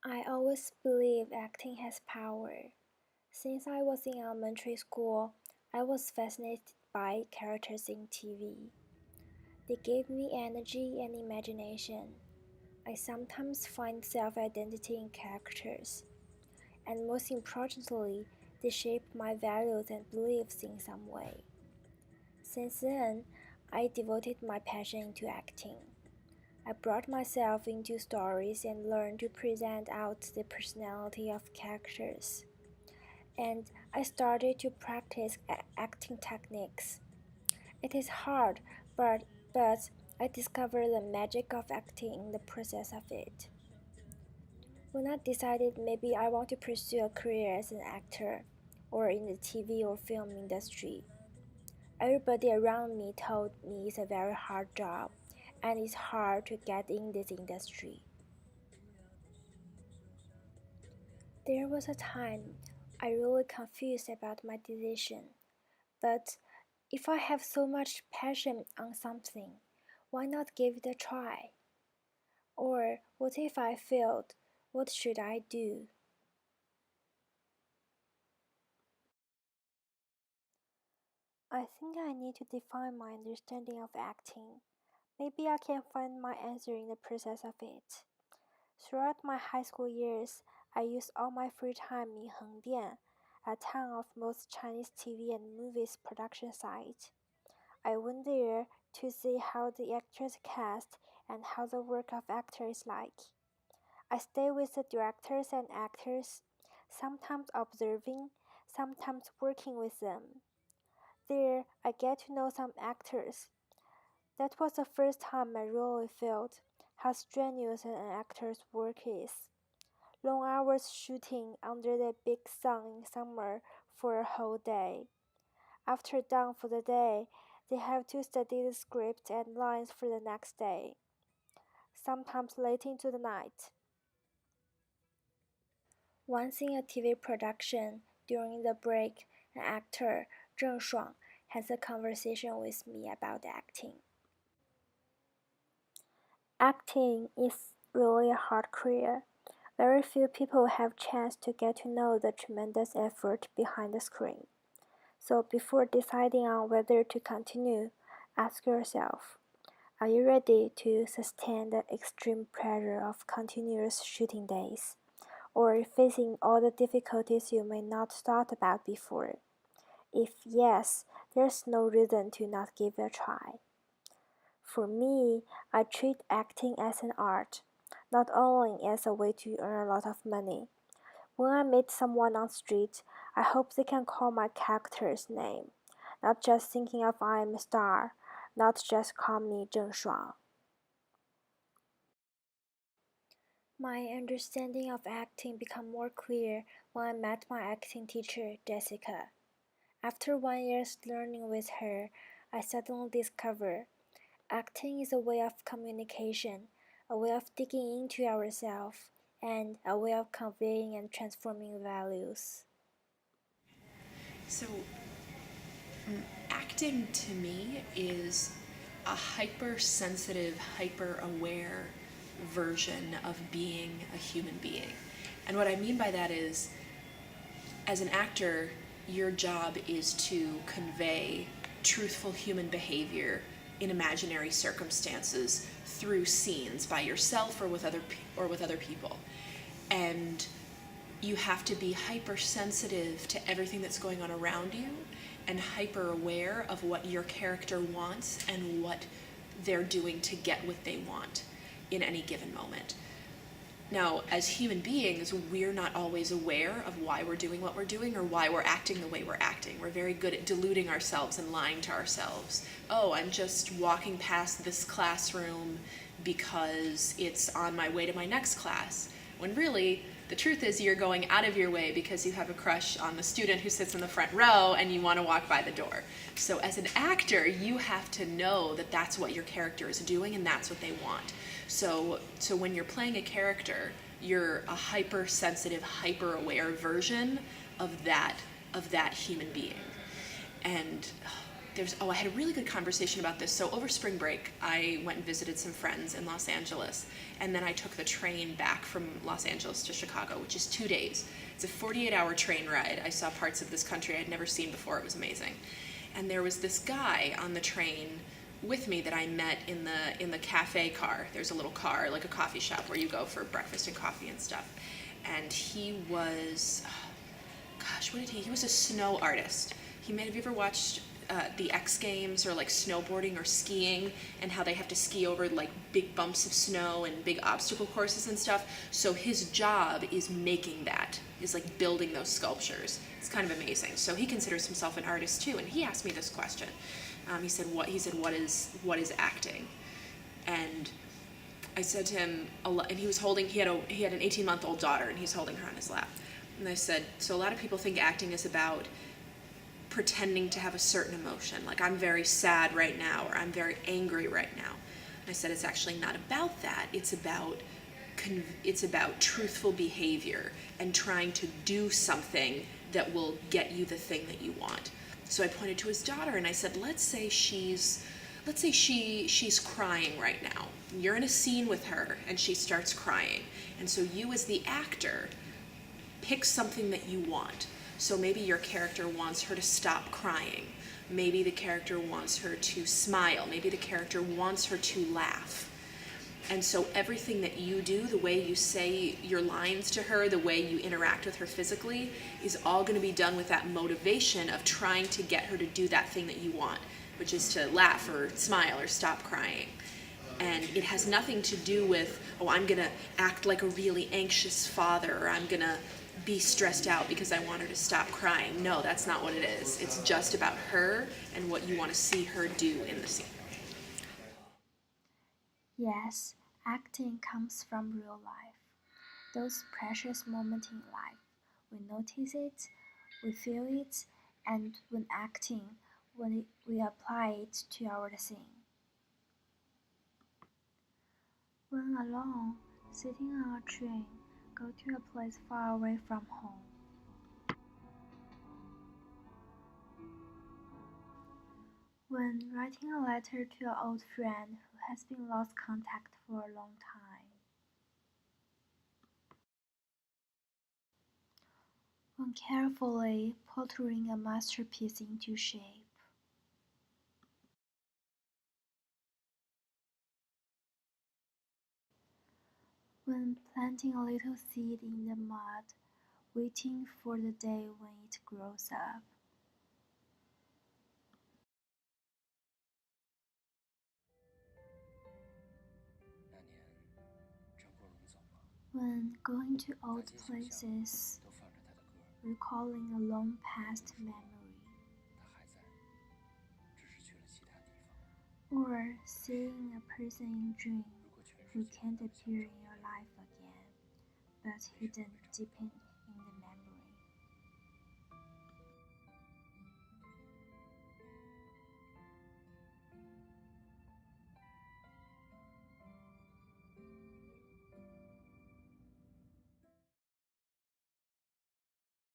I always believe acting has power. Since I was in elementary school, I was fascinated by characters in TV. They gave me energy and imagination. I sometimes find self identity in characters, and most importantly, they shape my values and beliefs in some way. Since then, I devoted my passion to acting. I brought myself into stories and learned to present out the personality of characters. And I started to practice acting techniques. It is hard, but I discovered the magic of acting in the process of it. When I decided maybe I want to pursue a career as an actor or in the TV or film industry, everybody around me told me it's a very hard job and it's hard to get in this industry. There was a time I really confused about my decision, but if I have so much passion on something, why not give it a try? Or what if I failed? What should I do? I think I need to define my understanding of acting. Maybe I can find my answer in the process of it. Throughout my high school years, I used all my free time in Hengdian, a town of most Chinese TV and movies production site. I went there to see how the actors cast and how the work of actors is like. I stay with the directors and actors, sometimes observing, sometimes working with them. There, I get to know some actors. That was the first time I really felt how strenuous an actor's work is. Long hours shooting under the big sun in summer for a whole day. After done for the day, they have to study the script and lines for the next day, sometimes late into the night. Once in a TV production, during the break, an actor, Zheng Shuang, has a conversation with me about acting. Acting is really a hard career. Very few people have chance to get to know the tremendous effort behind the screen. So before deciding on whether to continue, ask yourself, are you ready to sustain the extreme pressure of continuous shooting days, or facing all the difficulties you may not thought about before? If yes, there's no reason to not give it a try. For me, I treat acting as an art, not only as a way to earn a lot of money. When I meet someone on street, I hope they can call my character's name, not just thinking of I am a star, not just call me Zheng Shuang. My understanding of acting became more clear when I met my acting teacher, Jessica. After 1 year's learning with her, I suddenly discovered acting is a way of communication, a way of digging into ourselves, and a way of conveying and transforming values. So, acting to me is a hypersensitive, hyper aware version of being a human being. And what I mean by that is, as an actor, your job is to convey truthful human behavior in imaginary circumstances through scenes by yourself or with other people. And you have to be hypersensitive to everything that's going on around you and hyper aware of what your character wants and what they're doing to get what they want in any given moment. Now, as human beings, we're not always aware of why we're doing what we're doing or why we're acting the way we're acting. We're very good at deluding ourselves and lying to ourselves. Oh, I'm just walking past this classroom because it's on my way to my next class. When really, the truth is you're going out of your way because you have a crush on the student who sits in the front row and you want to walk by the door. So as an actor, you have to know that that's what your character is doing and that's what they want. So when you're playing a character, you're a hypersensitive, hyper-aware version of that human being. And I had a really good conversation about this. So over spring break, I went and visited some friends in Los Angeles, and then I took the train back from Los Angeles to Chicago, which is 2 days. It's a 48-hour train ride. I saw parts of this country I'd never seen before. It was amazing. And there was this guy on the train with me that I met in the cafe car. There's a little car, like a coffee shop where you go for breakfast and coffee and stuff. And he was, gosh, what did he was a snow artist. Have you ever watched the X Games, or like snowboarding or skiing, and how they have to ski over like big bumps of snow and big obstacle courses and stuff? So his job is making that, is like building those sculptures. It's kind of amazing. So he considers himself an artist too, and he asked me this question. He said, what is acting? And I said to him, and he had an 18-month-old daughter, and he's holding her on his lap. And I said, so a lot of people think acting is about pretending to have a certain emotion, like I'm very sad right now, or I'm very angry right now. And I said, it's actually not about that. It's about truthful behavior and trying to do something that will get you the thing that you want. So I pointed to his daughter and I said, let's say she's crying right now. You're in a scene with her and she starts crying. And so you, as the actor, pick something that you want. So maybe your character wants her to stop crying. Maybe the character wants her to smile. Maybe the character wants her to laugh. And so everything that you do, the way you say your lines to her, the way you interact with her physically, is all going to be done with that motivation of trying to get her to do that thing that you want, which is to laugh or smile or stop crying. And it has nothing to do with, I'm going to act like a really anxious father, or I'm going to be stressed out because I want her to stop crying. No, that's not what it is. It's just about her and what you want to see her do in the scene. Yes, acting comes from real life. Those precious moments in life. We notice it, we feel it, and when acting, we apply it to our scene. When alone, sitting on a train, go to a place far away from home. When writing a letter to an old friend who has been lost contact for a long time. When carefully putting a masterpiece into shape. When planting a little seed in the mud, waiting for the day when it grows up. When going to old places, recalling a long past memory. Or seeing a person in dream who can't appear in your life again, but hidden deep